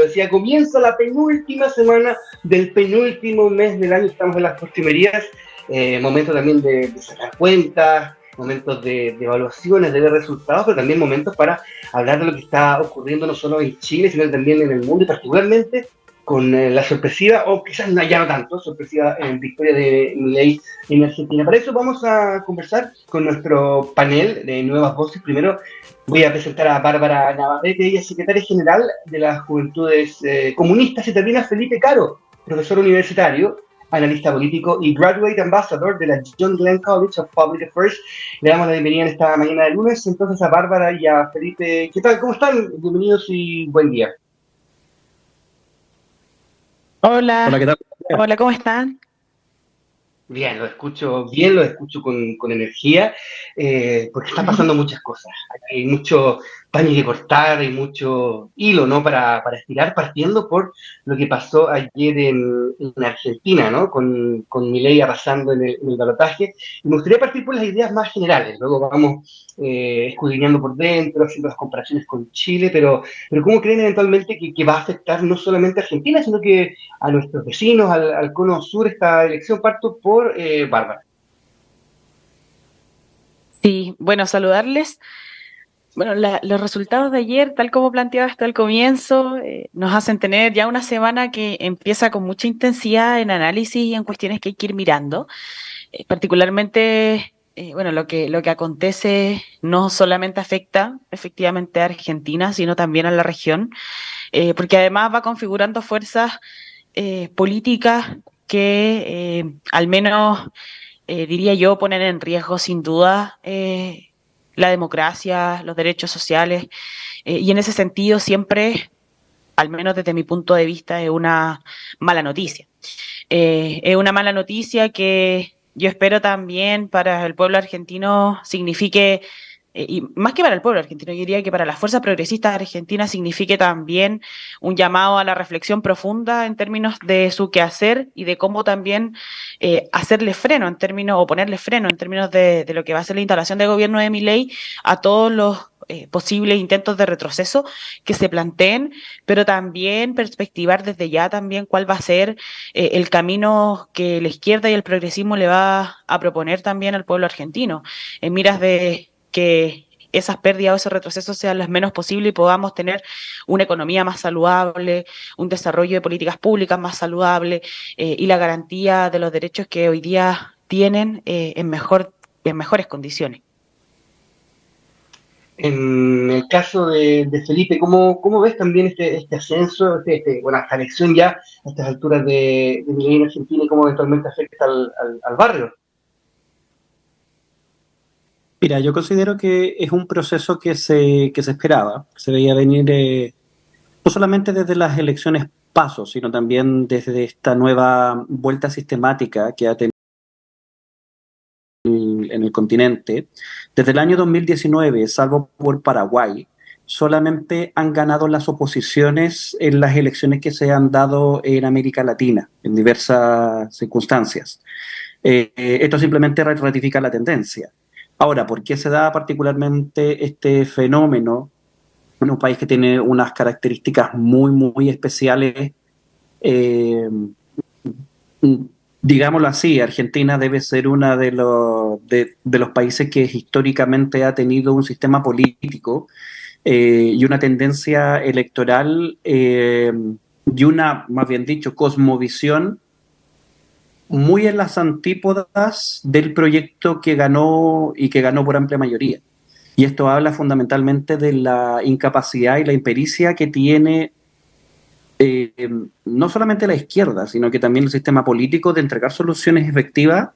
Decía, comienza la penúltima semana del penúltimo mes del año, estamos en las postrimerías, momento también de sacar cuentas, momentos de evaluaciones, de ver resultados, pero también momentos para hablar de lo que está ocurriendo no solo en Chile, sino también en el mundo, y particularmente con la sorpresiva, o quizás ya no tanto, sorpresiva victoria de Milei en Argentina. Para eso vamos a conversar con nuestro panel de nuevas voces. Primero voy a presentar a Bárbara Navarrete, ella es secretaria general de las Juventudes Comunistas, y también a Felipe Caro, profesor universitario, analista político y graduate ambassador de la John Glenn College of Public Affairs. Le damos la bienvenida en esta mañana de lunes, entonces, a Bárbara y a Felipe. ¿Qué tal? ¿Cómo están? Bienvenidos y buen día. Hola, Hola, ¿qué tal? hola, ¿cómo están? Bien, lo escucho con energía, porque están pasando muchas cosas. Hay mucho paño que cortar, hay mucho hilo, ¿no? Para estirar, partiendo por lo que pasó ayer en Argentina, ¿no? Con Milei pasando en el balotaje. Y me gustaría partir por las ideas más generales, luego vamos escudriñando por dentro, haciendo las comparaciones con Chile, pero ¿cómo creen eventualmente que va a afectar no solamente a Argentina, sino que a nuestros vecinos, al cono sur, esta elección? Parto por Bárbara. Sí, bueno, saludarles. Bueno, los resultados de ayer, tal como planteaba hasta el comienzo, nos hacen tener ya una semana que empieza con mucha intensidad en análisis y en cuestiones que hay que ir mirando. Particularmente, bueno, lo que acontece no solamente afecta efectivamente a Argentina, sino también a la región, porque además va configurando fuerzas políticas que al menos diría yo, poner en riesgo sin duda la democracia, los derechos sociales, y en ese sentido siempre, al menos desde mi punto de vista, es una mala noticia. Es una mala noticia que yo espero también para el pueblo argentino signifique, y más que para el pueblo argentino, yo diría que para las fuerzas progresistas argentinas signifique también un llamado a la reflexión profunda en términos de su quehacer y de cómo también hacerle freno en términos, o ponerle freno en términos de lo que va a ser la instalación de gobierno de Milei a todos los posibles intentos de retroceso que se planteen, pero también perspectivar desde ya también cuál va a ser el camino que la izquierda y el progresismo le va a proponer también al pueblo argentino, en miras de que esas pérdidas o esos retrocesos sean las menos posibles y podamos tener una economía más saludable, un desarrollo de políticas públicas más saludable y la garantía de los derechos que hoy día tienen en mejores condiciones. En el caso de Felipe, ¿cómo ves también este ascenso, bueno, esta elección ya a estas alturas de Milei en Argentina, y cómo eventualmente afecta al barrio? Mira, yo considero que es un proceso que se esperaba, que se veía venir no solamente desde las elecciones pasos, sino también desde esta nueva vuelta sistemática que ha tenido en el continente. Desde el año 2019, salvo por Paraguay, solamente han ganado las oposiciones en las elecciones que se han dado en América Latina, en diversas circunstancias. Esto simplemente ratifica la tendencia. Ahora, ¿por qué se da particularmente este fenómeno en un país que tiene unas características muy, muy especiales? Eh, digámoslo así, Argentina debe ser uno de los países que históricamente ha tenido un sistema político y una tendencia electoral y una, más bien dicho, cosmovisión muy en las antípodas del proyecto que ganó y que ganó por amplia mayoría. Y esto habla fundamentalmente de la incapacidad y la impericia que tiene eh, no solamente la izquierda, sino que también el sistema político de entregar soluciones efectivas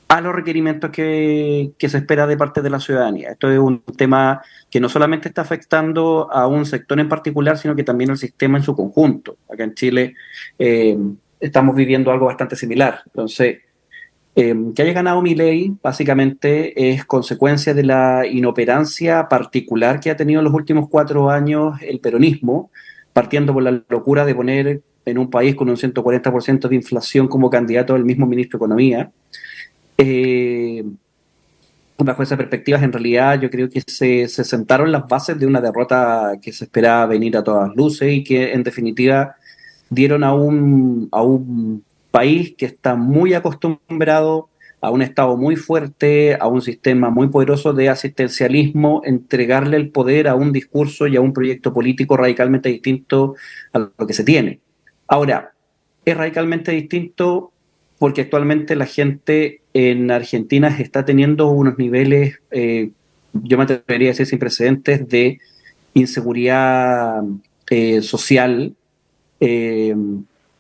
a los requerimientos que se espera de parte de la ciudadanía. Esto es un tema que no solamente está afectando a un sector en particular, sino que también al sistema en su conjunto. Acá en Chile estamos viviendo algo bastante similar. Entonces, que haya ganado Milei básicamente es consecuencia de la inoperancia particular que ha tenido en los últimos 4 años el peronismo, partiendo por la locura de poner en un país con un 140% de inflación como candidato al mismo ministro de Economía. Eh, bajo esas perspectivas, en realidad yo creo que se sentaron las bases de una derrota que se esperaba venir a todas luces y que en definitiva dieron a un país que está muy acostumbrado a un Estado muy fuerte, a un sistema muy poderoso de asistencialismo, entregarle el poder a un discurso y a un proyecto político radicalmente distinto a lo que se tiene. Ahora, es radicalmente distinto porque actualmente la gente en Argentina está teniendo unos niveles, yo me atrevería a decir sin precedentes, de inseguridad social.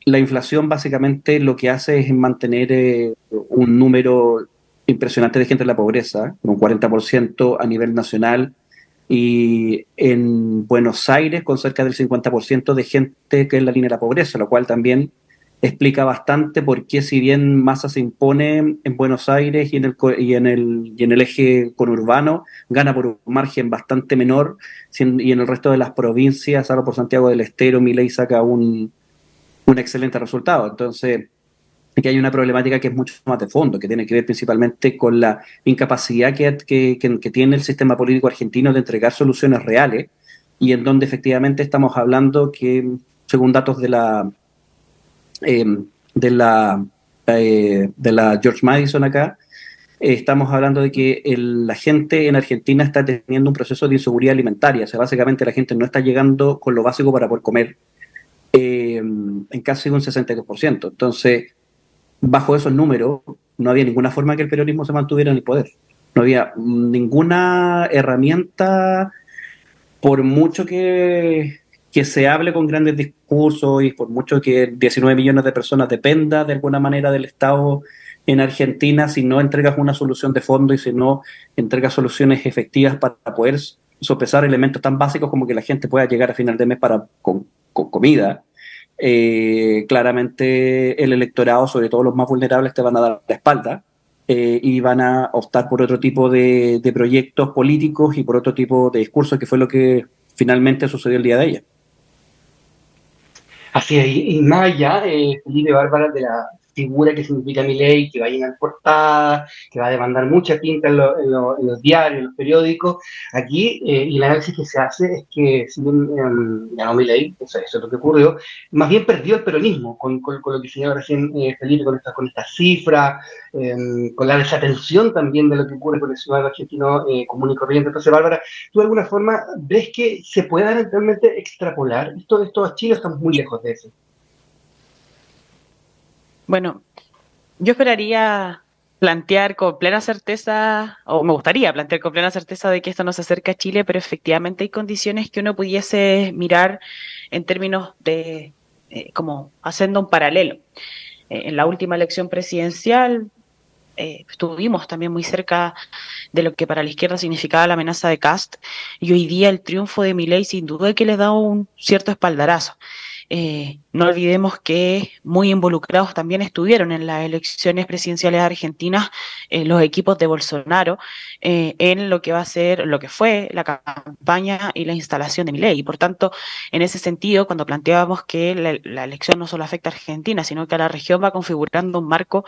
La inflación básicamente lo que hace es mantener un número impresionante de gente en la pobreza, un 40% a nivel nacional, y en Buenos Aires con cerca del 50% de gente que es en la línea de la pobreza, lo cual también explica bastante por qué, si bien Massa se impone en Buenos Aires y en el eje conurbano, gana por un margen bastante menor, y en el resto de las provincias, salvo por Santiago del Estero, Milei saca un excelente resultado. Entonces, aquí hay una problemática que es mucho más de fondo, que tiene que ver principalmente con la incapacidad que tiene el sistema político argentino de entregar soluciones reales, y en donde efectivamente estamos hablando que, según datos de la George Madison acá, estamos hablando de que la gente en Argentina está teniendo un proceso de inseguridad alimentaria. O sea, básicamente la gente no está llegando con lo básico para poder comer, en casi un 62%. Entonces, bajo esos números, no había ninguna forma que el peronismo se mantuviera en el poder. No había ninguna herramienta, por mucho que se hable con grandes discursos y por mucho que 19 millones de personas dependa de alguna manera del Estado en Argentina, si no entregas una solución de fondo y si no entregas soluciones efectivas para poder sopesar elementos tan básicos como que la gente pueda llegar a final de mes con comida, claramente el electorado, sobre todo los más vulnerables, te van a dar la espalda, y van a optar por otro tipo de proyectos políticos y por otro tipo de discursos, que fue lo que finalmente sucedió el día de ayer. Así es, y más allá, Felipe Bárbara, de la figura que significa Milei, que va a llenar portadas, que va a demandar mucha tinta en los diarios, en los periódicos, aquí, y el análisis que se hace es que, si bien ganó Milei, eso es lo que ocurrió, más bien perdió el peronismo, con lo que señaló recién Felipe, con estas cifras, con la desatención también de lo que ocurre con el ciudadano argentino común y corriente. Entonces, Bárbara, ¿tú de alguna forma ves que se pueda realmente extrapolar esto a Chile? Estamos muy lejos de eso. Bueno, yo esperaría plantear con plena certeza, o me gustaría plantear con plena certeza de que esto no se acerca a Chile, pero efectivamente hay condiciones que uno pudiese mirar en términos de, como haciendo un paralelo. En la última elección presidencial estuvimos también muy cerca de lo que para la izquierda significaba la amenaza de Kast, y hoy día el triunfo de Milei sin duda que le da un cierto espaldarazo. No olvidemos que muy involucrados también estuvieron en las elecciones presidenciales argentinas los equipos de Bolsonaro en lo que va a ser, lo que fue la campaña y la instalación de Milei. Y por tanto, en ese sentido, cuando planteábamos que la elección no solo afecta a Argentina, sino que a la región va configurando un marco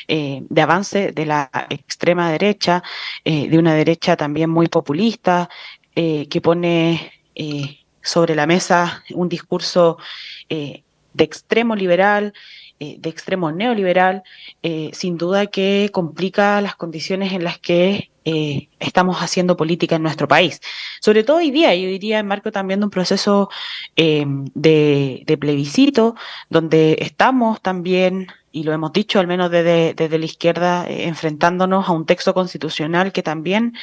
de avance de la extrema derecha, de una derecha también muy populista, que pone sobre la mesa un discurso de extremo liberal, de extremo neoliberal, sin duda que complica las condiciones en las que estamos haciendo política en nuestro país. Sobre todo hoy día, y hoy día en marco también de un proceso de plebiscito, donde estamos también, y lo hemos dicho al menos desde la izquierda, enfrentándonos a un texto constitucional que también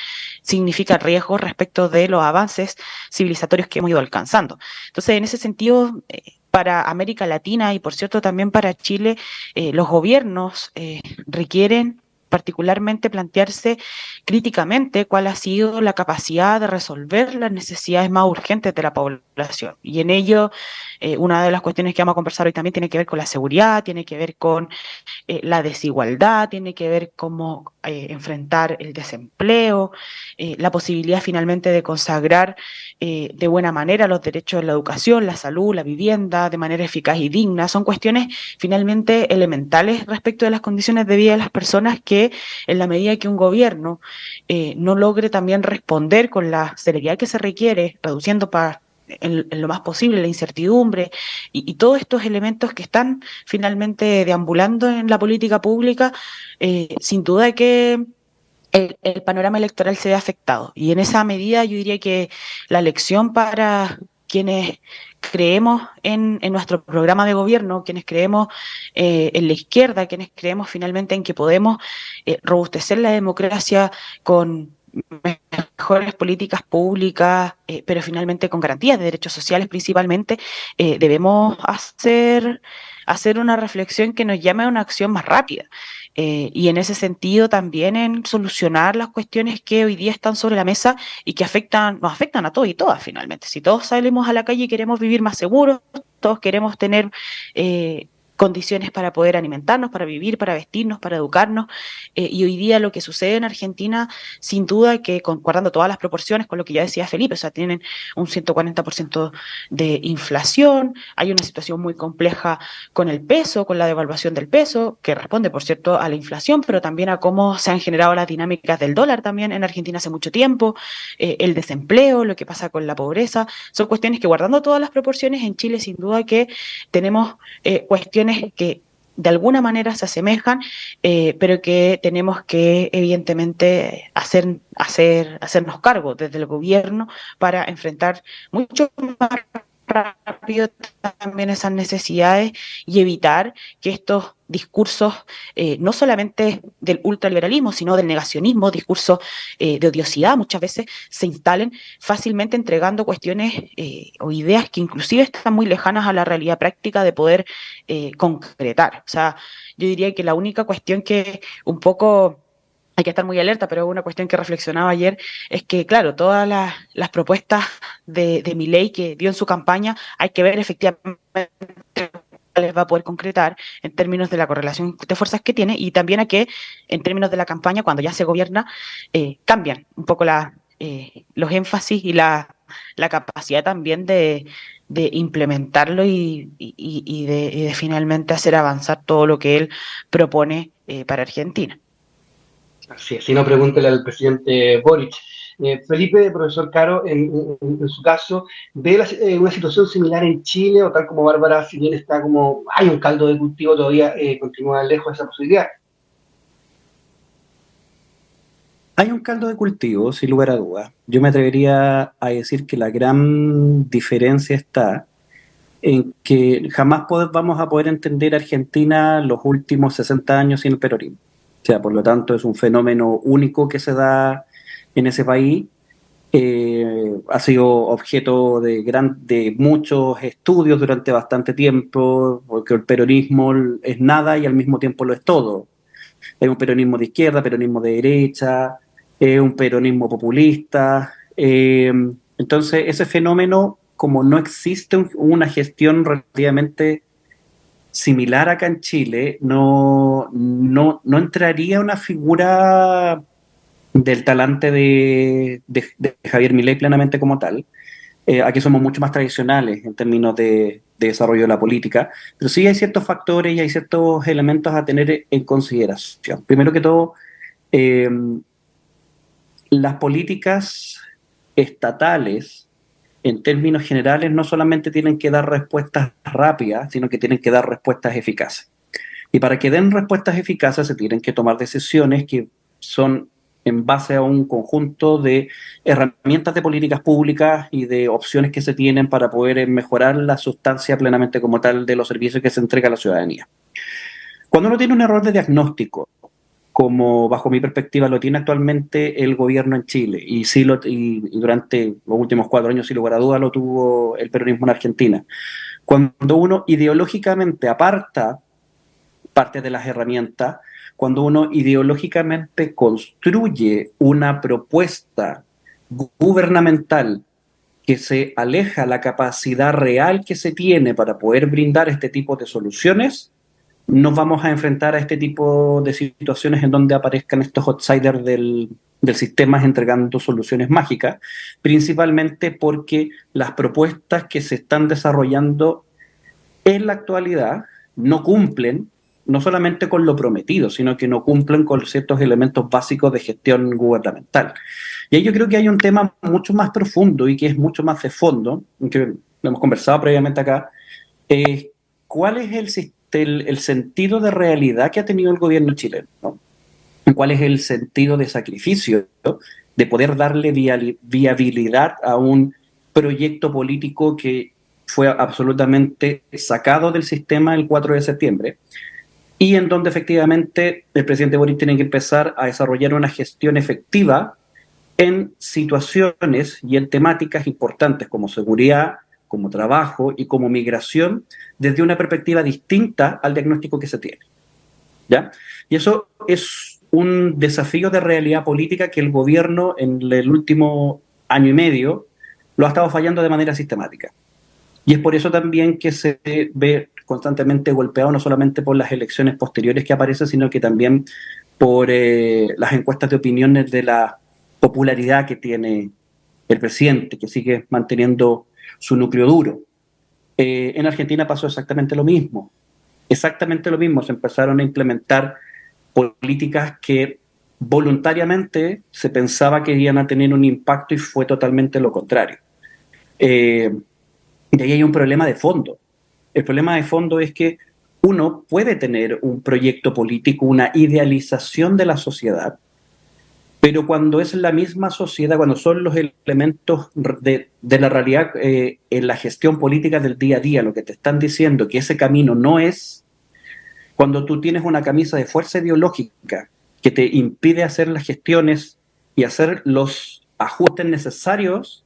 significa riesgos respecto de los avances civilizatorios que hemos ido alcanzando. Entonces, en ese sentido, para América Latina y por cierto también para Chile, los gobiernos requieren particularmente plantearse críticamente cuál ha sido la capacidad de resolver las necesidades más urgentes de la población. Y en ello, una de las cuestiones que vamos a conversar hoy también tiene que ver con la seguridad, tiene que ver con la desigualdad, tiene que ver cómo enfrentar el desempleo, la posibilidad finalmente de consagrar de buena manera los derechos de la educación, la salud, la vivienda, de manera eficaz y digna. Son cuestiones finalmente elementales respecto de las condiciones de vida de las personas que que en la medida que un gobierno no logre también responder con la celeridad que se requiere, reduciendo en lo más posible la incertidumbre y todos estos elementos que están finalmente deambulando en la política pública, sin duda que el panorama electoral se ve afectado. Y en esa medida yo diría que la lección para quienes creemos en nuestro programa de gobierno, quienes creemos en la izquierda, quienes creemos finalmente en que podemos robustecer la democracia con mejores políticas públicas, pero finalmente con garantías de derechos sociales principalmente, debemos hacer una reflexión que nos llame a una acción más rápida. Y en ese sentido también en solucionar las cuestiones que hoy día están sobre la mesa y que nos afectan a todos y todas finalmente. Si todos salimos a la calle y queremos vivir más seguros, todos queremos tener condiciones para poder alimentarnos, para vivir, para vestirnos, para educarnos, y hoy día lo que sucede en Argentina, sin duda que guardando todas las proporciones con lo que ya decía Felipe, o sea, tienen un 140% de inflación, hay una situación muy compleja con el peso, con la devaluación del peso, que responde, por cierto, a la inflación, pero también a cómo se han generado las dinámicas del dólar también en Argentina hace mucho tiempo, el desempleo, lo que pasa con la pobreza, son cuestiones que guardando todas las proporciones en Chile, sin duda que tenemos cuestiones que de alguna manera se asemejan, pero que tenemos que evidentemente hacernos cargo desde el gobierno para enfrentar mucho más rápido también esas necesidades y evitar que estos discursos, no solamente del ultraliberalismo, sino del negacionismo, discursos de odiosidad, muchas veces se instalen fácilmente entregando cuestiones o ideas que inclusive están muy lejanas a la realidad práctica de poder concretar. O sea, yo diría que la única cuestión que un poco hay que estar muy alerta, pero una cuestión que reflexionaba ayer es que, claro, todas las propuestas de Milei que dio en su campaña, hay que ver efectivamente les va a poder concretar en términos de la correlación de fuerzas que tiene y también a que en términos de la campaña, cuando ya se gobierna, cambian un poco los énfasis y la capacidad también de implementarlo y de finalmente hacer avanzar todo lo que él propone para Argentina. Así es, si no, pregúntele al presidente Boric. Felipe, profesor Caro, en su caso, ¿ve una situación similar en Chile o tal como Bárbara, si bien está como, hay un caldo de cultivo, todavía continúa lejos de esa posibilidad? Hay un caldo de cultivo, sin lugar a dudas. Yo me atrevería a decir que la gran diferencia está en que jamás vamos a poder entender Argentina los últimos 60 años sin el peronismo. O sea, por lo tanto, es un fenómeno único que se da en ese país. Ha sido objeto de muchos estudios durante bastante tiempo, porque el peronismo es nada y al mismo tiempo lo es todo. Es un peronismo de izquierda, peronismo de derecha, es un peronismo populista. Entonces, ese fenómeno, como no existe una gestión relativamente similar acá en Chile, no entraría una figura del talante de Javier Milei plenamente como tal. Aquí somos mucho más tradicionales en términos de desarrollo de la política, pero sí hay ciertos factores y hay ciertos elementos a tener en consideración. Primero que todo, las políticas estatales, en términos generales, no solamente tienen que dar respuestas rápidas, sino que tienen que dar respuestas eficaces. Y para que den respuestas eficaces se tienen que tomar decisiones que son en base a un conjunto de herramientas de políticas públicas y de opciones que se tienen para poder mejorar la sustancia plenamente como tal de los servicios que se entrega a la ciudadanía. Cuando uno tiene un error de diagnóstico, como bajo mi perspectiva lo tiene actualmente el gobierno en Chile, y durante los últimos 4 años, sin lugar a duda, lo tuvo el peronismo en Argentina. Cuando uno ideológicamente aparta parte de las herramientas, cuando uno ideológicamente construye una propuesta gubernamental que se aleja la capacidad real que se tiene para poder brindar este tipo de soluciones, nos vamos a enfrentar a este tipo de situaciones en donde aparezcan estos outsiders del sistema entregando soluciones mágicas, principalmente porque las propuestas que se están desarrollando en la actualidad no cumplen no solamente con lo prometido, sino que no cumplen con ciertos elementos básicos de gestión gubernamental. Y ahí yo creo que hay un tema mucho más profundo y que es mucho más de fondo, que lo hemos conversado previamente acá, ¿cuál es el sentido de realidad que ha tenido el gobierno chileno, ¿no? ¿Cuál es el sentido de sacrificio, ¿no?, de poder darle viabilidad a un proyecto político que fue absolutamente sacado del sistema el 4 de septiembre, y en donde efectivamente el presidente Boric tiene que empezar a desarrollar una gestión efectiva en situaciones y en temáticas importantes como seguridad, como trabajo y como migración, desde una perspectiva distinta al diagnóstico que se tiene, ¿ya? Y eso es un desafío de realidad política que el gobierno en el último año y medio lo ha estado fallando de manera sistemática. Y es por eso también que se ve constantemente golpeado, no solamente por las elecciones posteriores que aparecen, sino que también por las encuestas de opiniones de la popularidad que tiene el presidente, que sigue manteniendo su núcleo duro. En Argentina pasó exactamente lo mismo. Exactamente lo mismo. Se empezaron a implementar políticas que voluntariamente se pensaba que iban a tener un impacto y fue totalmente lo contrario. Y ahí hay un problema de fondo. El problema de fondo es que uno puede tener un proyecto político, una idealización de la sociedad, pero cuando es la misma sociedad, cuando son los elementos de la realidad en la gestión política del día a día, lo que te están diciendo que ese camino no es, cuando tú tienes una camisa de fuerza ideológica que te impide hacer las gestiones y hacer los ajustes necesarios,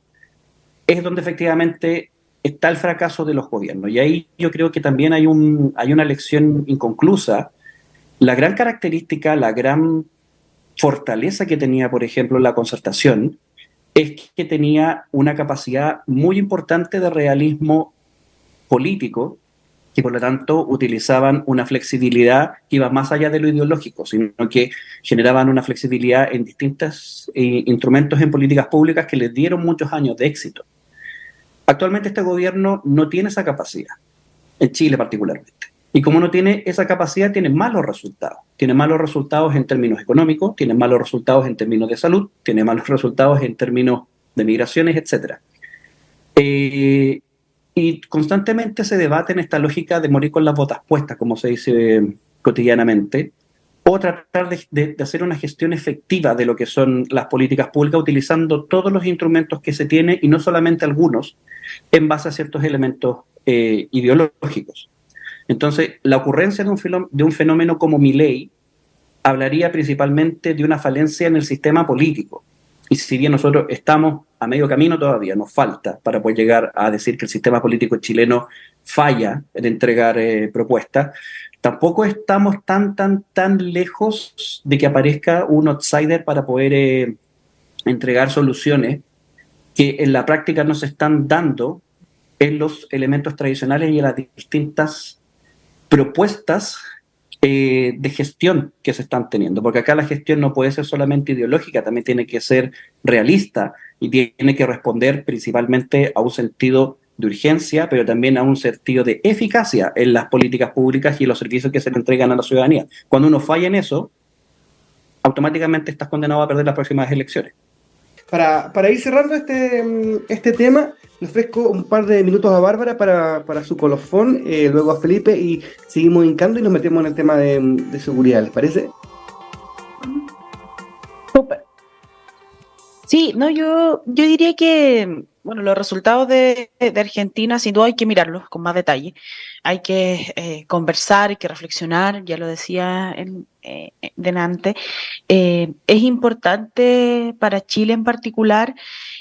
es donde efectivamente está el fracaso de los gobiernos. Y ahí yo creo que también hay una lección inconclusa. La gran característica, la gran fortaleza que tenía, por ejemplo, la concertación, es que tenía una capacidad muy importante de realismo político, y por lo tanto utilizaban una flexibilidad que iba más allá de lo ideológico, sino que generaban una flexibilidad en distintos instrumentos en políticas públicas que les dieron muchos años de éxito. Actualmente este gobierno no tiene esa capacidad, en Chile particularmente. Y como no tiene esa capacidad, tiene malos resultados. Tiene malos resultados en términos económicos, tiene malos resultados en términos de salud, tiene malos resultados en términos de migraciones, etc. Y constantemente se debate en esta lógica de morir con las botas puestas, como se dice cotidianamente, o tratar de hacer una gestión efectiva de lo que son las políticas públicas utilizando todos los instrumentos que se tiene y no solamente algunos, en base a ciertos elementos ideológicos. Entonces, la ocurrencia de un fenómeno como Milei hablaría principalmente de una falencia en el sistema político. Y si bien nosotros estamos a medio camino todavía, nos falta para poder llegar a decir que el sistema político chileno falla en entregar propuestas, tampoco estamos tan lejos de que aparezca un outsider para poder entregar soluciones que en la práctica no se están dando en los elementos tradicionales y en las distintas propuestas de gestión que se están teniendo, porque acá la gestión no puede ser solamente ideológica, también tiene que ser realista y tiene que responder principalmente a un sentido de urgencia, pero también a un sentido de eficacia en las políticas públicas y los servicios que se le entregan a la ciudadanía. Cuando uno falla en eso, automáticamente estás condenado a perder las próximas elecciones. Para ir cerrando este tema, le ofrezco un par de minutos a Bárbara para su colofón, luego a Felipe, y seguimos hincando y nos metemos en el tema de seguridad, ¿les parece? Súper. Sí, no, yo diría que, bueno, los resultados de Argentina sin duda hay que mirarlos con más detalle. Hay que conversar, hay que reflexionar, ya lo decía delante. Es importante para Chile en particular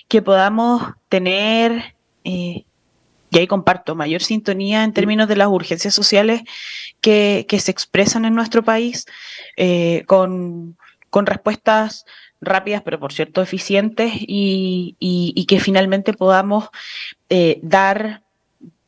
que podamos tener, y ahí comparto, mayor sintonía en términos de las urgencias sociales que se expresan en nuestro país, con respuestas rápidas, pero por cierto eficientes, y que finalmente podamos dar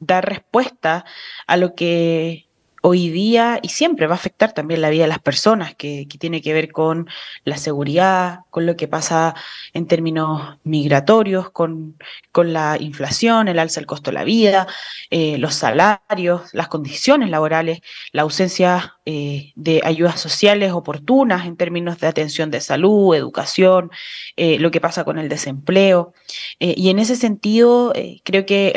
respuesta a lo que hoy día y siempre va a afectar también la vida de las personas, que tiene que ver con la seguridad, con lo que pasa en términos migratorios, con la inflación, el alza del costo de la vida, los salarios, las condiciones laborales, la ausencia de ayudas sociales oportunas en términos de atención de salud, educación, lo que pasa con el desempleo. Y en ese sentido, creo que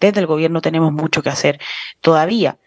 desde el gobierno tenemos mucho que hacer todavía.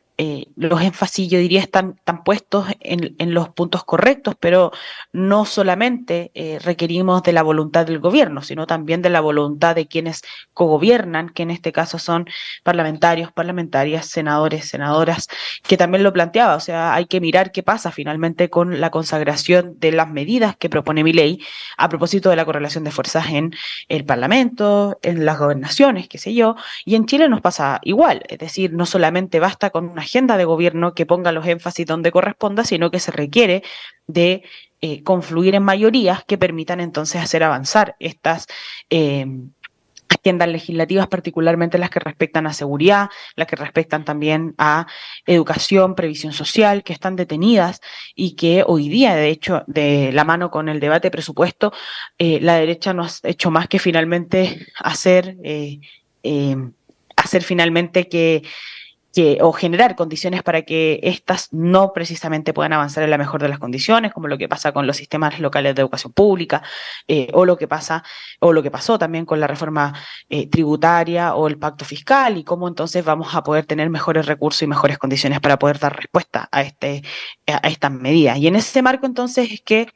Los énfasis, yo diría, están puestos en los puntos correctos, pero no solamente requerimos de la voluntad del gobierno, sino también de la voluntad de quienes cogobiernan, que en este caso son parlamentarios, parlamentarias, senadores, senadoras, que también lo planteaba. O sea, hay que mirar qué pasa finalmente con la consagración de las medidas que propone Milei a propósito de la correlación de fuerzas en el Parlamento, en las gobernaciones, qué sé yo, y en Chile nos pasa igual, es decir, no solamente basta con una agenda de gobierno que ponga los énfasis donde corresponda, sino que se requiere de confluir en mayorías que permitan entonces hacer avanzar estas agendas legislativas, particularmente las que respectan a seguridad, las que respectan también a educación, previsión social, que están detenidas y que hoy día, de hecho, de la mano con el debate de presupuesto, la derecha no ha hecho más que finalmente hacer finalmente o generar condiciones para que éstas no precisamente puedan avanzar en la mejor de las condiciones, como lo que pasa con los sistemas locales de educación pública, o lo que pasó también con la reforma tributaria o el pacto fiscal, y cómo entonces vamos a poder tener mejores recursos y mejores condiciones para poder dar respuesta a estas medidas. Y en ese marco entonces es que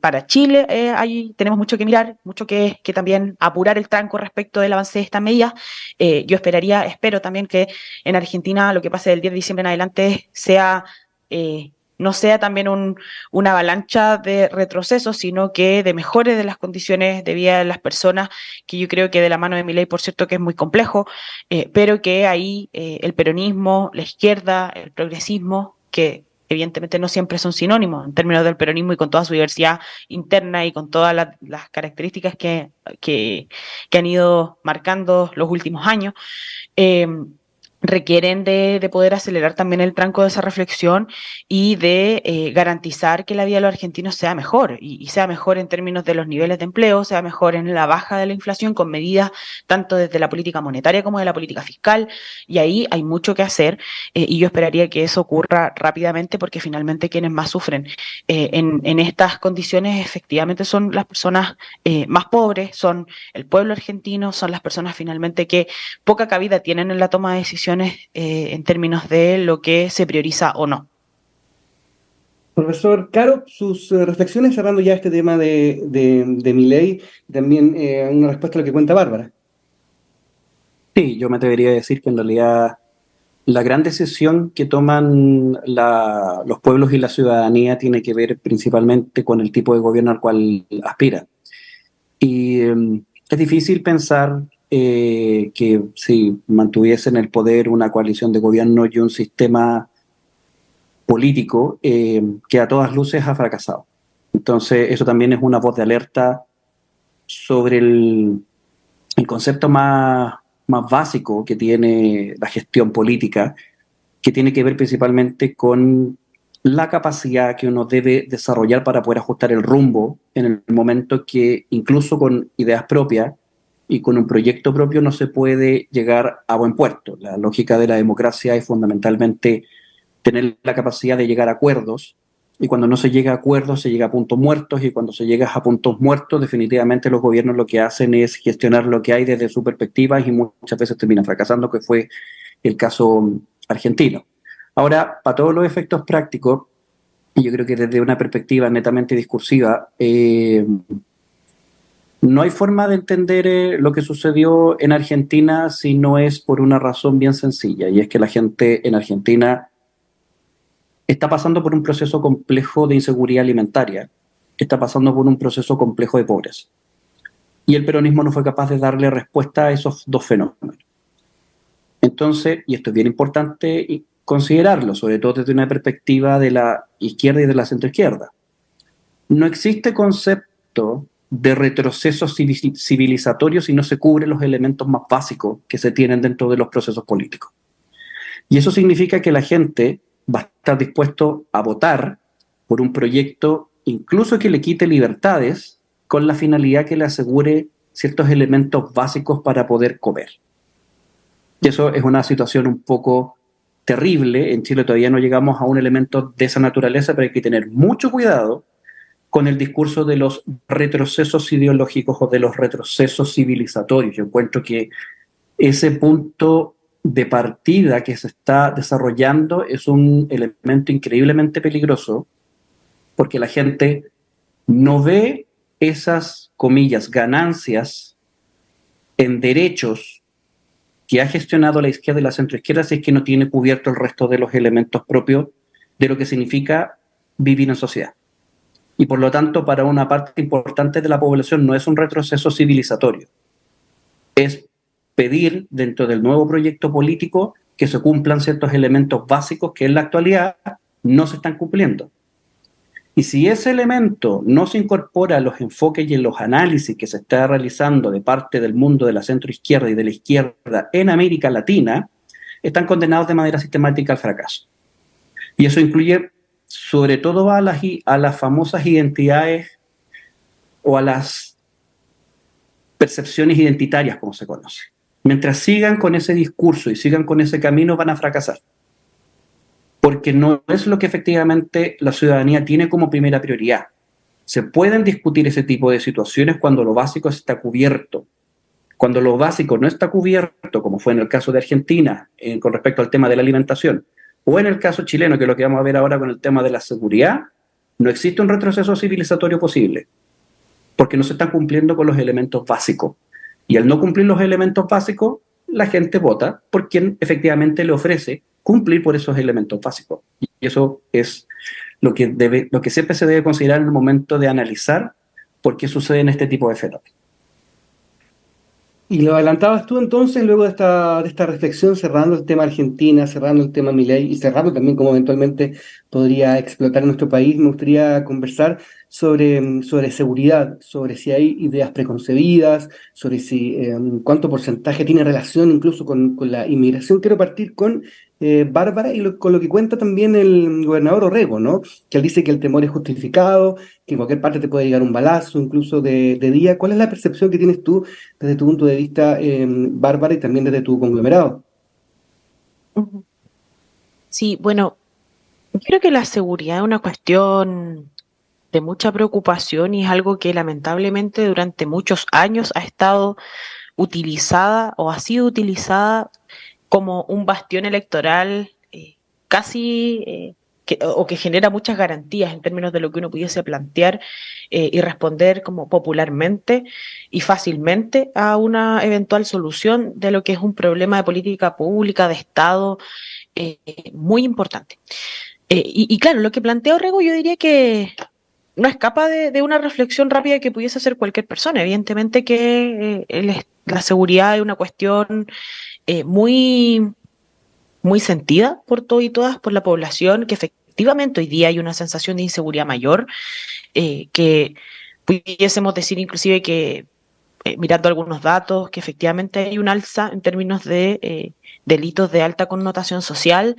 para Chile ahí tenemos mucho que mirar, mucho que también apurar el tranco respecto del avance de estas medidas. Yo espero también que en Argentina lo que pase del 10 de diciembre en adelante no sea también una avalancha de retrocesos, sino que de mejores de las condiciones de vida de las personas, que yo creo que de la mano de Milei, por cierto, que es muy complejo, pero que ahí el peronismo, la izquierda, el progresismo, que evidentemente no siempre son sinónimos en términos del peronismo y con toda su diversidad interna y con todas las características que han ido marcando los últimos años, eh, requieren de poder acelerar también el tranco de esa reflexión y de garantizar que la vida de los argentinos sea mejor y sea mejor en términos de los niveles de empleo, sea mejor en la baja de la inflación con medidas tanto desde la política monetaria como de la política fiscal, y ahí hay mucho que hacer, y yo esperaría que eso ocurra rápidamente porque finalmente quienes más sufren en estas condiciones efectivamente son las personas más pobres, son el pueblo argentino, son las personas finalmente que poca cabida tienen en la toma de decisiones en términos de lo que se prioriza o no. Profesor Caro, sus reflexiones cerrando ya este tema de Milei, también una respuesta a lo que cuenta Bárbara. Sí, yo me atrevería a decir que en realidad la gran decisión que toman los pueblos y la ciudadanía tiene que ver principalmente con el tipo de gobierno al cual aspira. Y es difícil pensar que si mantuviesen el poder una coalición de gobierno y un sistema político que a todas luces ha fracasado. Entonces, eso también es una voz de alerta sobre el concepto más básico que tiene la gestión política, que tiene que ver principalmente con la capacidad que uno debe desarrollar para poder ajustar el rumbo en el momento que incluso con ideas propias y con un proyecto propio no se puede llegar a buen puerto. La lógica de la democracia es fundamentalmente tener la capacidad de llegar a acuerdos, y cuando no se llega a acuerdos se llega a puntos muertos, y cuando se llega a puntos muertos definitivamente los gobiernos lo que hacen es gestionar lo que hay desde su perspectiva y muchas veces terminan fracasando, que fue el caso argentino. Ahora, para todos los efectos prácticos, y yo creo que desde una perspectiva netamente discursiva, no hay forma de entender lo que sucedió en Argentina si no es por una razón bien sencilla, y es que la gente en Argentina está pasando por un proceso complejo de inseguridad alimentaria, está pasando por un proceso complejo de pobreza. Y el peronismo no fue capaz de darle respuesta a esos dos fenómenos. Entonces, y esto es bien importante considerarlo, sobre todo desde una perspectiva de la izquierda y de la centroizquierda, no existe concepto de retrocesos civilizatorios y no se cubren los elementos más básicos que se tienen dentro de los procesos políticos. Y eso significa que la gente va a estar dispuesto a votar por un proyecto, incluso que le quite libertades, con la finalidad que le asegure ciertos elementos básicos para poder comer. Y eso es una situación un poco terrible. En Chile todavía no llegamos a un elemento de esa naturaleza, pero hay que tener mucho cuidado con el discurso de los retrocesos ideológicos o de los retrocesos civilizatorios. Yo encuentro que ese punto de partida que se está desarrollando es un elemento increíblemente peligroso, porque la gente no ve esas, comillas, ganancias en derechos que ha gestionado la izquierda y la centroizquierda si es que no tiene cubierto el resto de los elementos propios de lo que significa vivir en sociedad. Y por lo tanto, para una parte importante de la población no es un retroceso civilizatorio. Es pedir dentro del nuevo proyecto político que se cumplan ciertos elementos básicos que en la actualidad no se están cumpliendo. Y si ese elemento no se incorpora a los enfoques y en los análisis que se está realizando de parte del mundo de la centroizquierda y de la izquierda en América Latina, están condenados de manera sistemática al fracaso. Y eso incluye sobre todo a las famosas identidades o a las percepciones identitarias, como se conoce. Mientras sigan con ese discurso y sigan con ese camino, van a fracasar. Porque no es lo que efectivamente la ciudadanía tiene como primera prioridad. Se pueden discutir ese tipo de situaciones cuando lo básico está cubierto. Cuando lo básico no está cubierto, como fue en el caso de Argentina, con respecto al tema de la alimentación, o en el caso chileno, que es lo que vamos a ver ahora con el tema de la seguridad, no existe un retroceso civilizatorio posible, porque no se están cumpliendo con los elementos básicos. Y al no cumplir los elementos básicos, la gente vota por quien efectivamente le ofrece cumplir por esos elementos básicos. Y eso es lo que siempre se debe considerar en el momento de analizar por qué suceden este tipo de fenómenos. Y lo adelantabas tú entonces, luego de esta reflexión, cerrando el tema Argentina, cerrando el tema Milei y cerrando también cómo eventualmente podría explotar en nuestro país, me gustaría conversar sobre seguridad, sobre si hay ideas preconcebidas, sobre si cuánto porcentaje tiene relación incluso con la inmigración. Quiero partir con Bárbara y con lo que cuenta también el gobernador Orrego, ¿no? Que él dice que el temor es justificado, que en cualquier parte te puede llegar un balazo, incluso de día. ¿Cuál es la percepción que tienes tú desde tu punto de vista, Bárbara, y también desde tu conglomerado? Sí, bueno, yo creo que la seguridad es una cuestión de mucha preocupación y es algo que lamentablemente durante muchos años ha estado utilizada o ha sido utilizada como un bastión electoral casi que genera muchas garantías en términos de lo que uno pudiese plantear y responder como popularmente y fácilmente a una eventual solución de lo que es un problema de política pública, de Estado, muy importante. Y claro, lo que plantea Orrego yo diría que no escapa de una reflexión rápida que pudiese hacer cualquier persona. Evidentemente que la seguridad es una cuestión muy, muy sentida por todos y todas, por la población, que efectivamente hoy día hay una sensación de inseguridad mayor, que pudiésemos decir inclusive que, mirando algunos datos, que efectivamente hay un alza en términos de delitos de alta connotación social,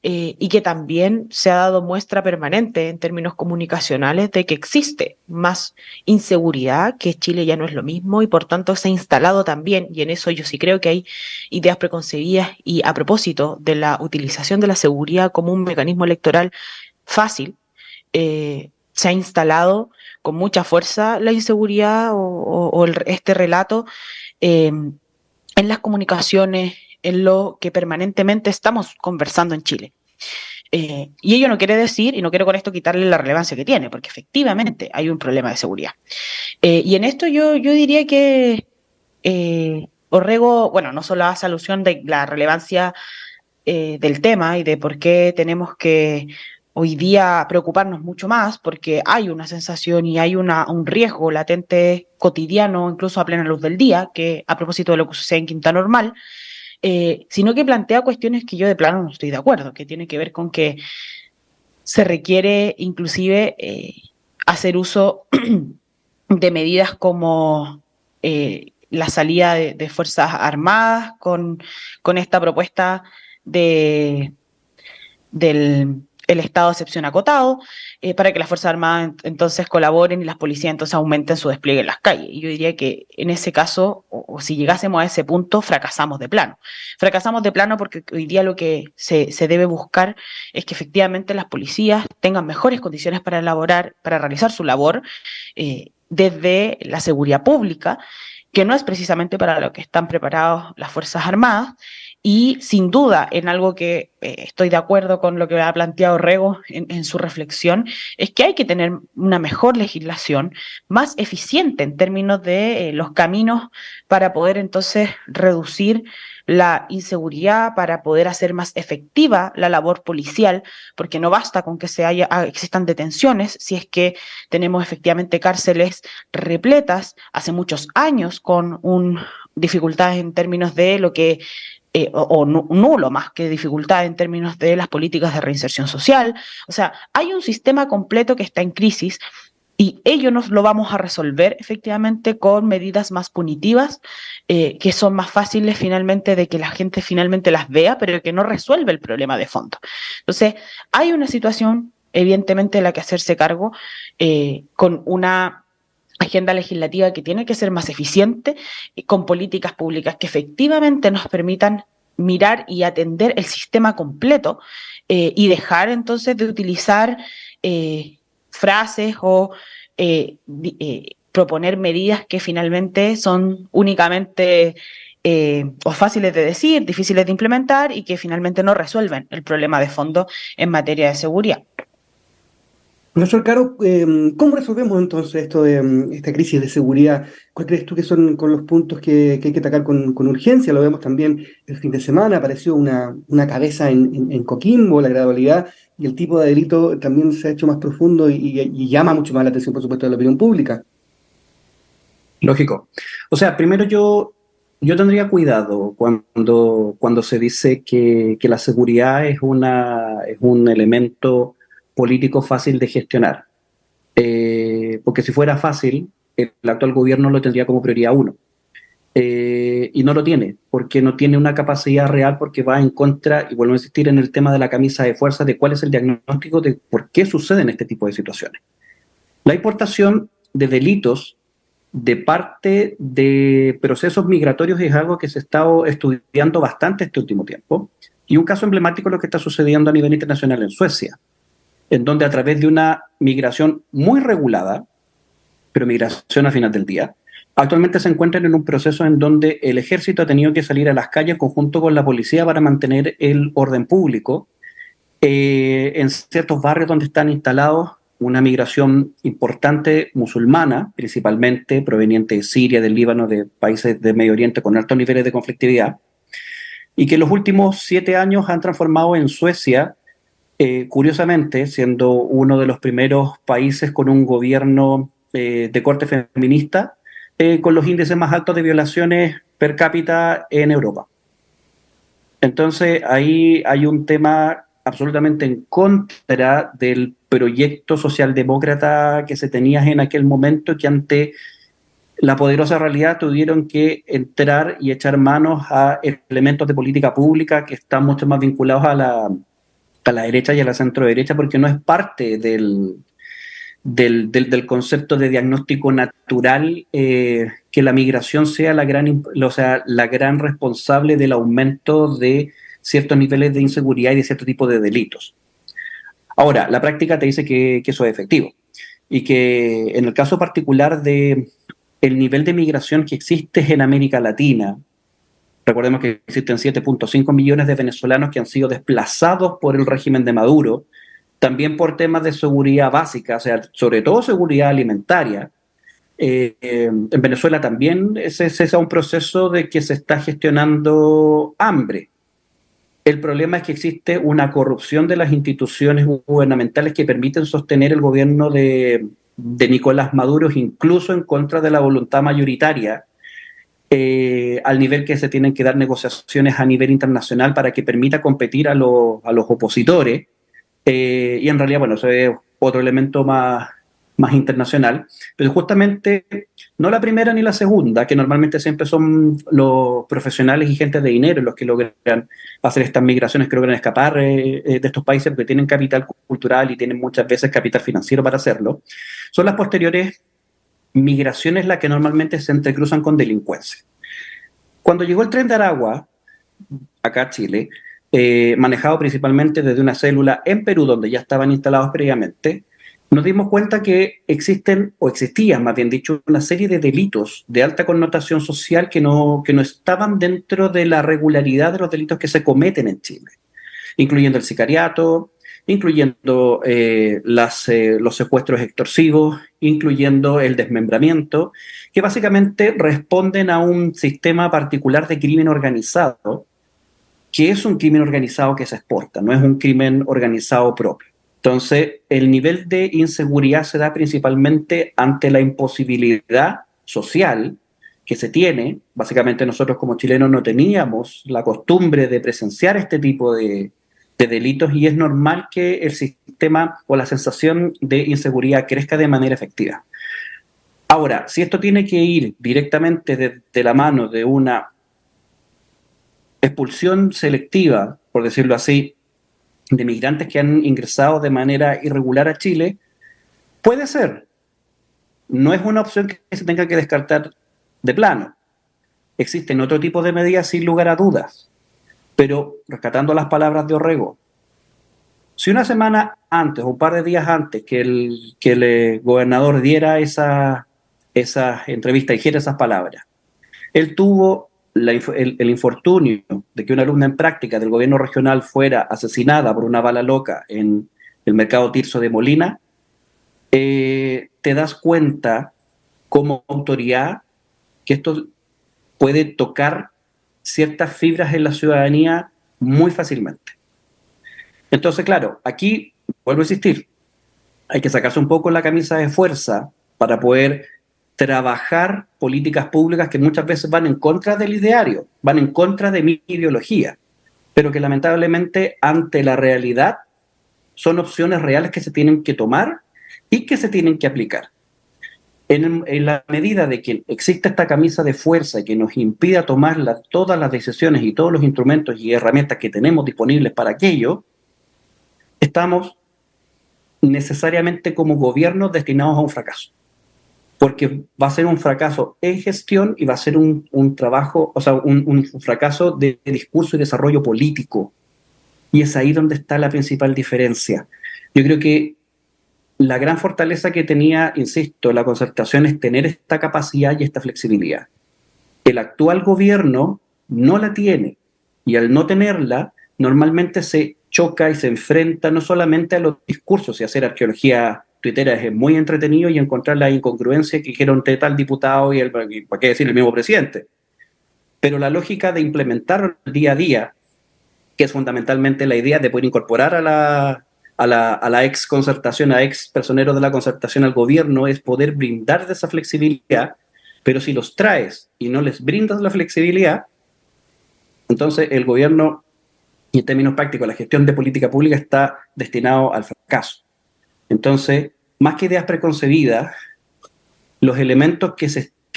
y que también se ha dado muestra permanente en términos comunicacionales de que existe más inseguridad, que Chile ya no es lo mismo y por tanto se ha instalado también, y en eso yo sí creo que hay ideas preconcebidas, y a propósito de la utilización de la seguridad como un mecanismo electoral fácil, se ha instalado con mucha fuerza la inseguridad o este relato en las comunicaciones, en lo que permanentemente estamos conversando en Chile. Y ello no quiere decir, y no quiero con esto quitarle la relevancia que tiene, porque efectivamente hay un problema de seguridad. Y en esto yo diría que Orrego, bueno, no solo hace alusión de la relevancia del tema y de por qué tenemos que hoy día preocuparnos mucho más, porque hay una sensación y hay un riesgo latente cotidiano, incluso a plena luz del día, que a propósito de lo que sucede en Quinta Normal, sino que plantea cuestiones que yo de plano no estoy de acuerdo, que tiene que ver con que se requiere inclusive hacer uso de medidas como la salida de Fuerzas Armadas con esta propuesta del el estado de excepción acotado, para que las Fuerzas Armadas entonces colaboren y las policías entonces aumenten su despliegue en las calles. Y yo diría que en ese caso, o si llegásemos a ese punto, fracasamos de plano. Fracasamos de plano porque hoy día lo que se debe buscar es que efectivamente las policías tengan mejores condiciones para elaborar, para realizar su labor desde la seguridad pública, que no es precisamente para lo que están preparados las Fuerzas Armadas. Y sin duda, en algo que estoy de acuerdo con lo que ha planteado Rego en su reflexión, es que hay que tener una mejor legislación, más eficiente en términos de los caminos para poder entonces reducir la inseguridad, para poder hacer más efectiva la labor policial, porque no basta con que existan detenciones, si es que tenemos efectivamente cárceles repletas hace muchos años con dificultades en términos de lo que nulo más que dificultad en términos de las políticas de reinserción social. O sea, hay un sistema completo que está en crisis y ello nos lo vamos a resolver efectivamente con medidas más punitivas, que son más fáciles finalmente de que la gente finalmente las vea, pero que no resuelve el problema de fondo. Entonces, hay una situación evidentemente de la que hacerse cargo, con una agenda legislativa que tiene que ser más eficiente, con políticas públicas que efectivamente nos permitan mirar y atender el sistema completo, y dejar entonces de utilizar frases o proponer medidas que finalmente son únicamente o fáciles de decir, difíciles de implementar y que finalmente no resuelven el problema de fondo en materia de seguridad. Profesor Caro, ¿cómo resolvemos entonces esto de esta crisis de seguridad? ¿Cuál crees tú que son con los puntos que hay que atacar con urgencia? Lo vemos también el fin de semana, apareció una cabeza en Coquimbo, la gradualidad y el tipo de delito también se ha hecho más profundo y llama mucho más la atención, por supuesto, de la opinión pública. Lógico. O sea, primero yo tendría cuidado cuando se dice que la seguridad es un elemento político fácil de gestionar. Porque si fuera fácil, el actual gobierno lo tendría como prioridad uno. Y no lo tiene, porque no tiene una capacidad real, porque va en contra, y vuelvo a insistir en el tema de la camisa de fuerza, de cuál es el diagnóstico de por qué suceden este tipo de situaciones. La importación de delitos de parte de procesos migratorios es algo que se ha estado estudiando bastante este último tiempo, y un caso emblemático es lo que está sucediendo a nivel internacional en Suecia, en donde a través de una migración muy regulada, pero migración al final del día, actualmente se encuentran en un proceso en donde el ejército ha tenido que salir a las calles en conjunto con la policía para mantener el orden público en ciertos barrios donde están instalados una migración importante musulmana, principalmente proveniente de Siria, del Líbano, de países del Medio Oriente con altos niveles de conflictividad, y que en los últimos 7 años han transformado en Suecia, curiosamente, siendo uno de los primeros países con un gobierno de corte feminista, con los índices más altos de violaciones per cápita en Europa. Entonces, ahí hay un tema absolutamente en contra del proyecto socialdemócrata que se tenía en aquel momento, que ante la poderosa realidad tuvieron que entrar y echar manos a elementos de política pública que están mucho más vinculados a la derecha y a la centro derecha, porque no es parte del concepto de diagnóstico natural que la migración sea la gran responsable del aumento de ciertos niveles de inseguridad y de cierto tipo de delitos. Ahora, la práctica te dice que eso es efectivo y que en el caso particular de el nivel de migración que existe en América Latina, recordemos que existen 7.5 millones de venezolanos que han sido desplazados por el régimen de Maduro, también por temas de seguridad básica, o sea, sobre todo seguridad alimentaria. En Venezuela también ese es un proceso de que se está gestionando hambre. El problema es que existe una corrupción de las instituciones gubernamentales que permiten sostener el gobierno de Nicolás Maduro, incluso en contra de la voluntad mayoritaria, al nivel que se tienen que dar negociaciones a nivel internacional para que permita competir a los opositores. Y en realidad, bueno, eso es otro elemento más más internacional, pero justamente no la primera ni la segunda, que normalmente siempre son los profesionales y gente de dinero los que logran hacer estas migraciones, que logran escapar de estos países porque tienen capital cultural y tienen muchas veces capital financiero para hacerlo. Son las posteriores migraciones las que normalmente se entrecruzan con delincuencia. Cuando llegó el tren de Aragua, acá a Chile, manejado principalmente desde una célula en Perú, donde ya estaban instalados previamente, nos dimos cuenta que existen, o existían, más bien dicho, una serie de delitos de alta connotación social que no estaban dentro de la regularidad de los delitos que se cometen en Chile, incluyendo el sicariato, incluyendo los secuestros extorsivos, incluyendo el desmembramiento, que básicamente responden a un sistema particular de crimen organizado, que es un crimen organizado que se exporta, no es un crimen organizado propio. Entonces, el nivel de inseguridad se da principalmente ante la imposibilidad social que se tiene. Básicamente nosotros como chilenos no teníamos la costumbre de presenciar este tipo de delitos y es normal que el sistema o la sensación de inseguridad crezca de manera efectiva. Ahora, si esto tiene que ir directamente de la mano de una expulsión selectiva, por decirlo así, de migrantes que han ingresado de manera irregular a Chile, puede ser. No es una opción que se tenga que descartar de plano. Existen otro tipo de medidas sin lugar a dudas, pero rescatando las palabras de Orrego, si una semana antes o un par de días antes que el gobernador diera esa entrevista y dijera esas palabras, él tuvo el infortunio de que una alumna en práctica del gobierno regional fuera asesinada por una bala loca en el mercado Tirso de Molina, te das cuenta como autoridad que esto puede tocar ciertas fibras en la ciudadanía muy fácilmente. Entonces, claro, aquí vuelvo a insistir, hay que sacarse un poco la camisa de fuerza para poder trabajar políticas públicas que muchas veces van en contra del ideario, van en contra de mi ideología, pero que lamentablemente ante la realidad son opciones reales que se tienen que tomar y que se tienen que aplicar. En la medida de que exista esta camisa de fuerza y que nos impida tomar todas las decisiones y todos los instrumentos y herramientas que tenemos disponibles para aquello, estamos necesariamente como gobierno destinados a un fracaso. Porque va a ser un fracaso en gestión y va a ser un trabajo, o sea, un fracaso de discurso y desarrollo político. Y es ahí donde está la principal diferencia. Yo creo que la gran fortaleza que tenía, insisto, la concertación es tener esta capacidad y esta flexibilidad. El actual gobierno no la tiene y al no tenerla, normalmente se choca y se enfrenta no solamente a los discursos y hacer arqueología tuitera es muy entretenido y encontrar la incongruencia que dijeron tal diputado y ¿para qué decir el mismo presidente? Pero la lógica de implementar día a día, que es fundamentalmente la idea de poder incorporar a la ex concertación, a ex personeros de la concertación al gobierno, es poder brindar esa flexibilidad, pero si los traes y no les brindas la flexibilidad, entonces el gobierno, y en términos prácticos, la gestión de política pública está destinado al fracaso. Entonces, más que ideas preconcebidas, los elementos que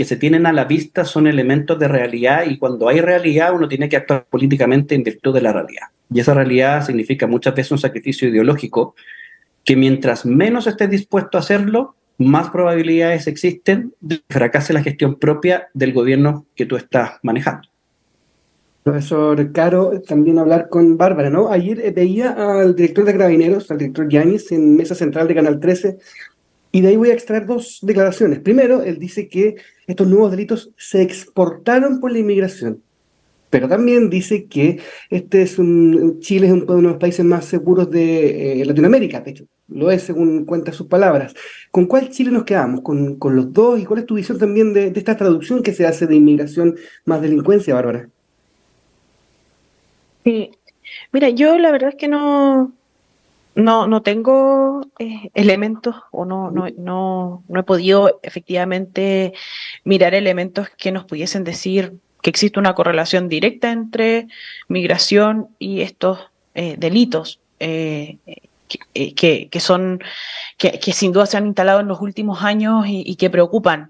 se tienen a la vista son elementos de realidad y cuando hay realidad uno tiene que actuar políticamente en virtud de la realidad. Y esa realidad significa muchas veces un sacrificio ideológico que mientras menos estés dispuesto a hacerlo, más probabilidades existen de que fracase la gestión propia del gobierno que tú estás manejando. Profesor Caro, también hablar con Bárbara, ¿no? Ayer veía al director de Carabineros, al director Yáñez, en Mesa Central de Canal 13, y de ahí voy a extraer dos declaraciones. Primero, él dice que estos nuevos delitos se exportaron por la inmigración, pero también dice que Chile es uno de los países más seguros de Latinoamérica, de hecho, lo es según cuenta sus palabras. ¿Con cuál Chile nos quedamos? ¿Con los dos? ¿Y cuál es tu visión también de esta traducción que se hace de inmigración más delincuencia, Bárbara? Sí. Mira, yo la verdad es que no tengo elementos o no he podido efectivamente mirar elementos que nos pudiesen decir que existe una correlación directa entre migración y estos delitos. que sin duda se han instalado en los últimos años y que preocupan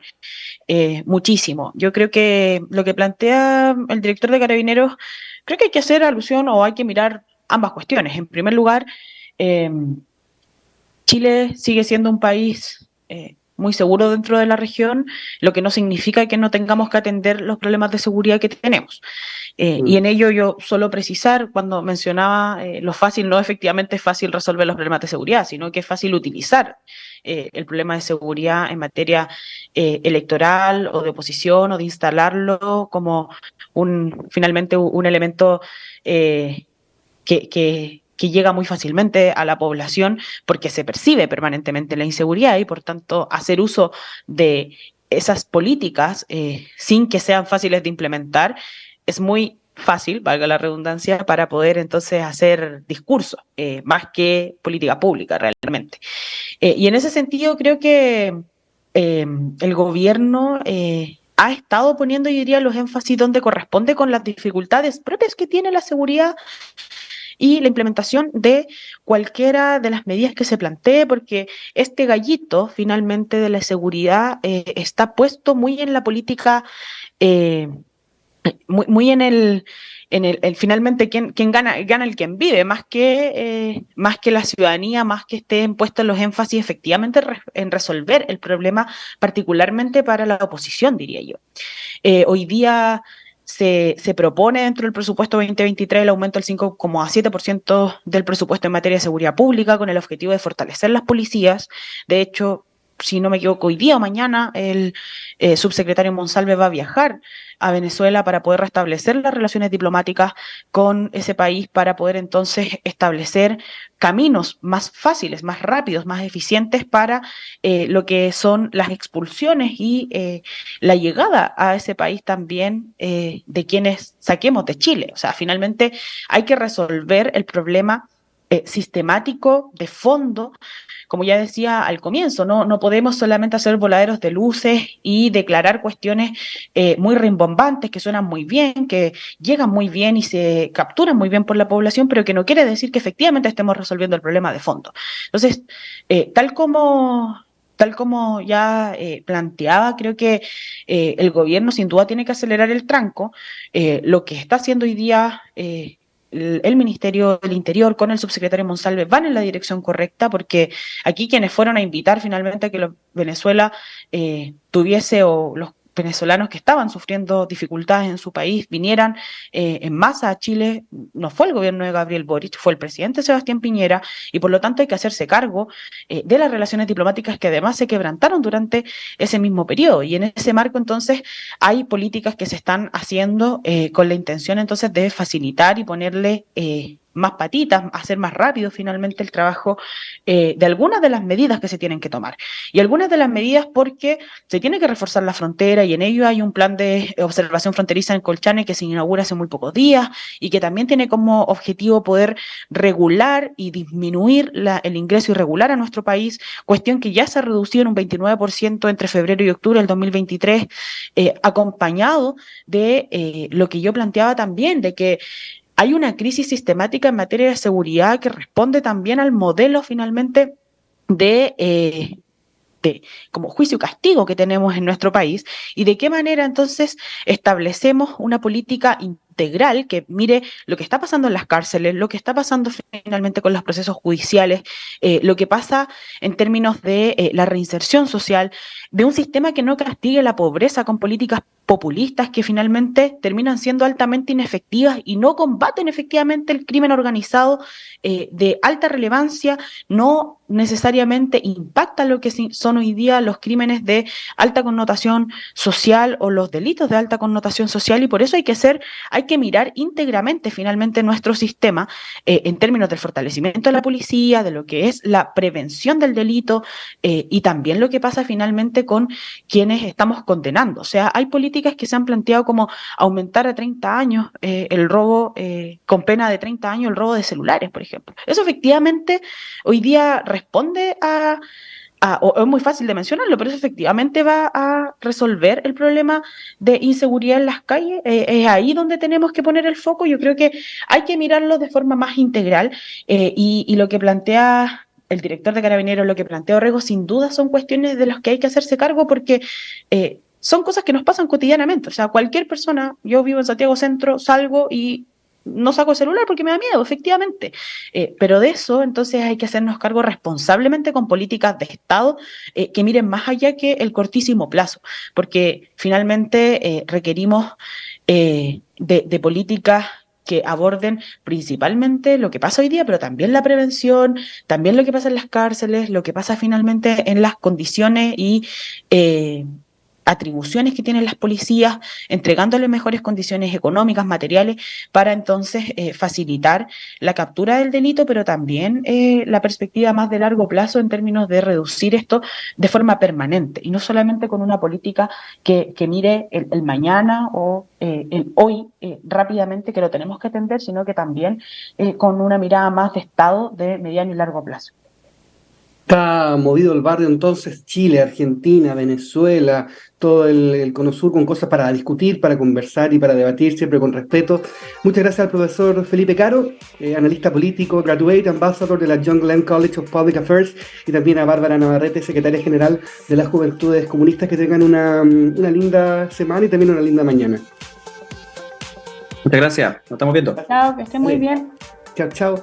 muchísimo. Yo creo que lo que plantea el director de Carabineros, creo que hay que hacer alusión o hay que mirar ambas cuestiones. En primer lugar, Chile sigue siendo un país muy seguro dentro de la región, lo que no significa que no tengamos que atender los problemas de seguridad que tenemos. Y en ello yo solo precisar, cuando mencionaba lo fácil, no efectivamente es fácil resolver los problemas de seguridad, sino que es fácil utilizar el problema de seguridad en materia electoral o de oposición, o de instalarlo como finalmente un elemento que llega muy fácilmente a la población, porque se percibe permanentemente la inseguridad, y por tanto hacer uso de esas políticas sin que sean fáciles de implementar es muy fácil, valga la redundancia, para poder entonces hacer discurso, más que política pública realmente. Y en ese sentido creo que el gobierno ha estado poniendo, yo diría, los énfasis donde corresponde, con las dificultades propias que tiene la seguridad y la implementación de cualquiera de las medidas que se plantee, porque este gallito finalmente de la seguridad está puesto muy en la política, muy en el finalmente quién gana el quien vive, más que la ciudadanía, más que estén puestos los énfasis efectivamente en resolver el problema, particularmente para la oposición, diría yo. Hoy día se propone dentro del presupuesto 2023 el aumento del 5,7% del presupuesto en materia de seguridad pública, con el objetivo de fortalecer las policías. De hecho, si no me equivoco, hoy día o mañana el subsecretario Monsalve va a viajar a Venezuela para poder restablecer las relaciones diplomáticas con ese país, para poder entonces establecer caminos más fáciles, más rápidos, más eficientes para lo que son las expulsiones y la llegada a ese país también de quienes saquemos de Chile. O sea, finalmente hay que resolver el problema sistemático, de fondo. Como ya decía al comienzo, no podemos solamente hacer voladeros de luces y declarar cuestiones muy rimbombantes, que suenan muy bien, que llegan muy bien y se capturan muy bien por la población, pero que no quiere decir que efectivamente estemos resolviendo el problema de fondo. Entonces, tal como ya planteaba, creo que el gobierno sin duda tiene que acelerar el tranco. Lo que está haciendo hoy día el Ministerio del Interior con el subsecretario Monsalve van en la dirección correcta, porque aquí quienes fueron a invitar finalmente a que Venezuela tuviese, o los venezolanos que estaban sufriendo dificultades en su país, vinieran en masa a Chile, no fue el gobierno de Gabriel Boric, fue el presidente Sebastián Piñera, y por lo tanto hay que hacerse cargo de las relaciones diplomáticas que además se quebrantaron durante ese mismo periodo. Y en ese marco entonces hay políticas que se están haciendo con la intención entonces de facilitar y ponerle más patitas, hacer más rápido finalmente el trabajo de algunas de las medidas que se tienen que tomar. Y algunas de las medidas porque se tiene que reforzar la frontera, y en ello hay un plan de observación fronteriza en Colchane que se inaugura hace muy pocos días y que también tiene como objetivo poder regular y disminuir el ingreso irregular a nuestro país, cuestión que ya se ha reducido en un 29% entre febrero y octubre del 2023, acompañado de lo que yo planteaba también, de que hay una crisis sistemática en materia de seguridad que responde también al modelo finalmente de como juicio y castigo que tenemos en nuestro país, y de qué manera entonces establecemos una política integral que mire lo que está pasando en las cárceles, lo que está pasando finalmente con los procesos judiciales, lo que pasa en términos de la reinserción social, de un sistema que no castigue la pobreza con políticas populistas que finalmente terminan siendo altamente inefectivas y no combaten efectivamente el crimen organizado de alta relevancia, no necesariamente impactan lo que son hoy día los crímenes de alta connotación social o los delitos de alta connotación social. Y por eso hay que mirar íntegramente finalmente nuestro sistema en términos del fortalecimiento de la policía, de lo que es la prevención del delito y también lo que pasa finalmente con quienes estamos condenando. O sea, hay políticas que se han planteado como aumentar a 30 años el robo, con pena de 30 años, el robo de celulares, por ejemplo. Eso efectivamente hoy día responde o es muy fácil de mencionarlo, pero eso efectivamente va a resolver el problema de inseguridad en las calles. Es ahí donde tenemos que poner el foco. Yo creo que hay que mirarlo de forma más integral, y lo que plantea el director de Carabineros, lo que plantea Orrego, sin duda son cuestiones de las que hay que hacerse cargo, porque son cosas que nos pasan cotidianamente. O sea, cualquier persona, yo vivo en Santiago Centro, salgo y no saco el celular porque me da miedo, efectivamente. Pero de eso, entonces, hay que hacernos cargo responsablemente con políticas de Estado que miren más allá que el cortísimo plazo, porque finalmente requerimos de políticas que aborden principalmente lo que pasa hoy día, pero también la prevención, también lo que pasa en las cárceles, lo que pasa finalmente en las condiciones y atribuciones que tienen las policías, entregándole mejores condiciones económicas, materiales, para entonces facilitar la captura del delito, pero también la perspectiva más de largo plazo en términos de reducir esto de forma permanente, y no solamente con una política que mire el mañana o el hoy rápidamente, que lo tenemos que atender, sino que también con una mirada más de Estado de mediano y largo plazo. Está movido el barrio entonces, Chile, Argentina, Venezuela, todo el Cono Sur, con cosas para discutir, para conversar y para debatir, siempre con respeto. Muchas gracias al profesor Felipe Caro, analista político, graduate ambassador de la John Glenn College of Public Affairs, y también a Bárbara Navarrete, secretaria general de las Juventudes Comunistas. Que tengan una linda semana y también una linda mañana. Muchas gracias, nos estamos viendo. Chao, que estén muy bien. Chao, chao.